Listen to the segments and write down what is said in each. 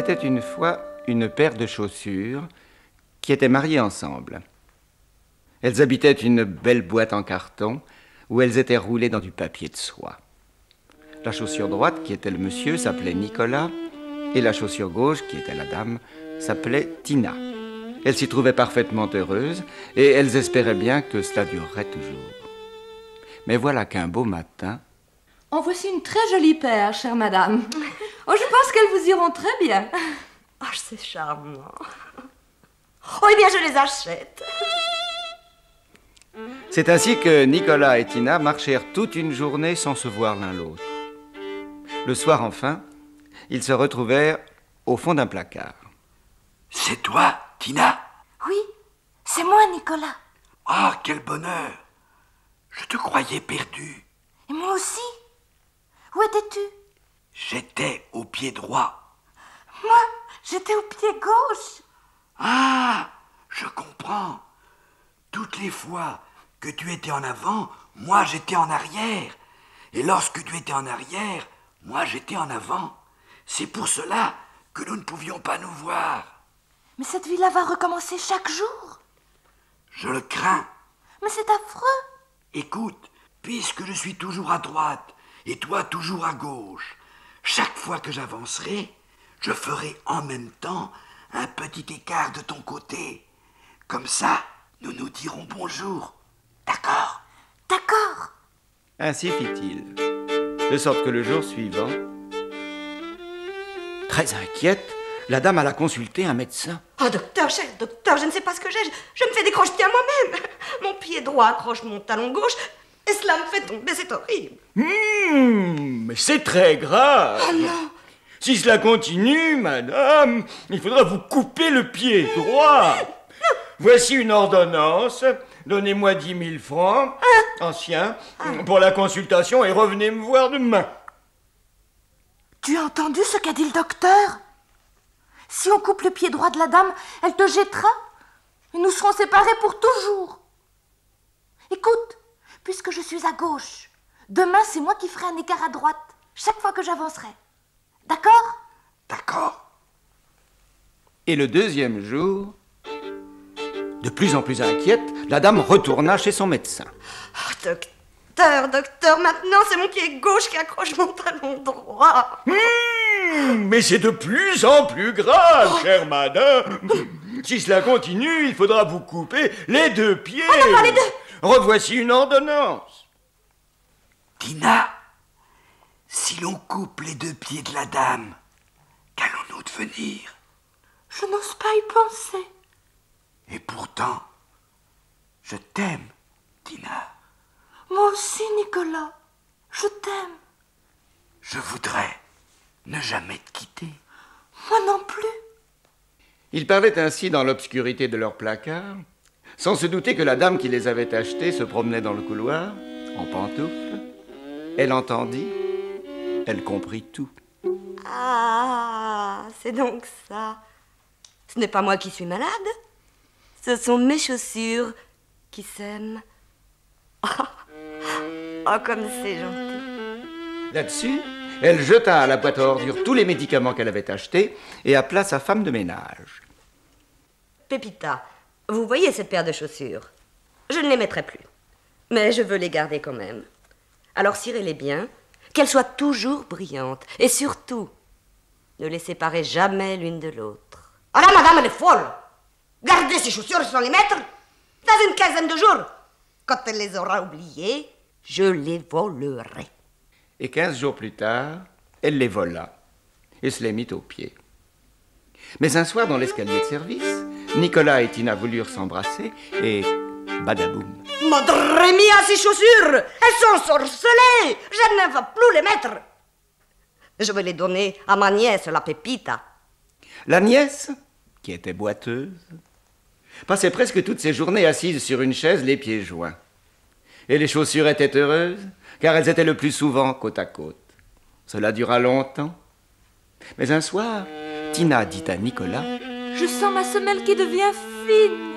était une fois une paire de chaussures qui étaient mariées ensemble. Elles habitaient une belle boîte en carton où elles étaient roulées dans du papier de soie. La chaussure droite, qui était le monsieur, s'appelait Nicolas, et la chaussure gauche, qui était la dame, s'appelait Tina. Elles s'y trouvaient parfaitement heureuses, et elles espéraient bien que cela durerait toujours. Mais voilà qu'un beau matin... En voici une très jolie paire, chère madame. Oh, je pense qu'elles vous iront très bien. Oh, c'est charmant. Oh, eh bien, je les achète. C'est ainsi que Nicolas et Tina marchèrent toute une journée sans se voir l'un l'autre. Le soir, enfin, ils se retrouvèrent au fond d'un placard. « C'est toi, Tina ?»« Oui, c'est moi, Nicolas. »« Ah, quel bonheur! Je te croyais perdu. »« Et moi aussi. Où étais-tu ?»« J'étais au pied droit. »« Moi, j'étais au pied gauche. »« Ah, je comprends. Toutes les fois que tu étais en avant, moi j'étais en arrière. Et lorsque tu étais en arrière, moi j'étais en avant. C'est pour cela que nous ne pouvions pas nous voir. » »« Mais cette vie-là va recommencer chaque jour. »« Je le crains. »« Mais c'est affreux. »« Écoute, puisque je suis toujours à droite et toi toujours à gauche, chaque fois que j'avancerai, je ferai en même temps un petit écart de ton côté. Comme ça, nous nous dirons bonjour. D'accord ? » ?»« D'accord. » Ainsi fit-il. De sorte que le jour suivant, très inquiète, la dame alla consulter un médecin. « Oh, docteur, cher docteur, je ne sais pas ce que j'ai. Je me fais des croche-pieds à moi-même. Mon pied droit accroche mon talon gauche et cela me fait tomber, c'est horrible. » Mais c'est très grave. Oh non. Si cela continue, madame, il faudra vous couper le pied droit. Voici une ordonnance. Donnez-moi 10 000 francs, anciens, pour la consultation et revenez me voir demain. Tu as entendu ce qu'a dit le docteur? Si on coupe le pied droit de la dame, elle te jettera et nous serons séparés pour toujours. Écoute, puisque je suis à gauche, demain c'est moi qui ferai un écart à droite chaque fois que j'avancerai. D'accord? D'accord. Et le deuxième jour, de plus en plus inquiète, la dame retourna chez son médecin. Oh, docteur, maintenant c'est mon pied gauche qui accroche mon talon droit. Mais c'est de plus en plus grave, chère madame. Si cela continue, il faudra vous couper les deux pieds. Oh non, pas les deux. Revoici une ordonnance. Tina, si l'on coupe les deux pieds de la dame, qu'allons-nous devenir? Je n'ose pas y penser. Et pourtant, je t'aime, Tina. Moi aussi, Nicolas, je t'aime. Je voudrais ne jamais te quitter. Moi non plus. Ils parlaient ainsi dans l'obscurité de leur placard, sans se douter que la dame qui les avait achetés se promenait dans le couloir, en pantoufles. Elle entendit, elle comprit tout. Ah, c'est donc ça. Ce n'est pas moi qui suis malade. Ce sont mes chaussures qui s'aiment. Oh, comme c'est gentil. Là-dessus, elle jeta à la boîte à ordures tous les médicaments qu'elle avait achetés et appela sa femme de ménage. Pépita, vous voyez cette paire de chaussures? Je ne les mettrai plus, mais je veux les garder quand même. Alors cirez-les bien, qu'elles soient toujours brillantes. Et surtout, ne les séparez jamais l'une de l'autre. Ah là, madame, elle est folle. Gardez ces chaussures sans les mettre. Dans une quinzaine de jours, quand elle les aura oubliées, je les volerai. Et 15 jours plus tard, elle les vola et se les mit aux pieds. Mais un soir, dans l'escalier de service, Nicolas et Tina voulurent s'embrasser et badaboum. Madre mia, ces chaussures, elles sont sorcelées. Je ne vais plus les mettre. Je vais les donner à ma nièce, la Pépita. La nièce, qui était boiteuse, passait presque toutes ses journées assise sur une chaise, les pieds joints. Et les chaussures étaient heureuses, car elles étaient le plus souvent côte à côte. Cela dura longtemps. Mais un soir, Tina dit à Nicolas: « Je sens ma semelle qui devient fine.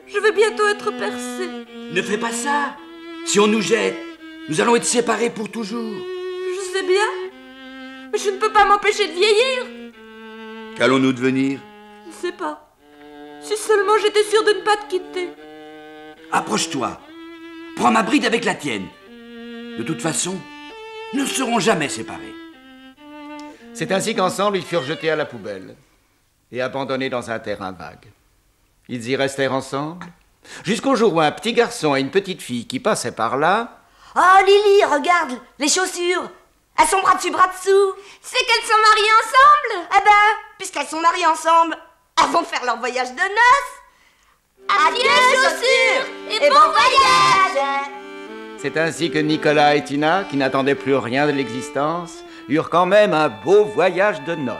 Je vais bientôt être percée. » Ne fais pas ça. Si on nous jette, nous allons être séparés pour toujours. Je sais bien. Mais je ne peux pas m'empêcher de vieillir. Qu'allons-nous devenir? Je ne sais pas. Si seulement j'étais sûre de ne pas te quitter. Approche-toi. Prends ma bride avec la tienne. De toute façon, nous ne serons jamais séparés. C'est ainsi qu'ensemble, ils furent jetés à la poubelle et abandonnés dans un terrain vague. Ils y restèrent ensemble, jusqu'au jour où un petit garçon et une petite fille qui passaient par là... Oh, Lily, regarde, les chaussures. Elles sont bras dessus, bras dessous. C'est qu'elles sont mariées ensemble. Eh ben, puisqu'elles sont mariées ensemble, elles vont faire leur voyage de noces. Adieu, chaussures, et bon voyage. C'est ainsi que Nicolas et Tina, qui n'attendaient plus rien de l'existence, eurent quand même un beau voyage de noces.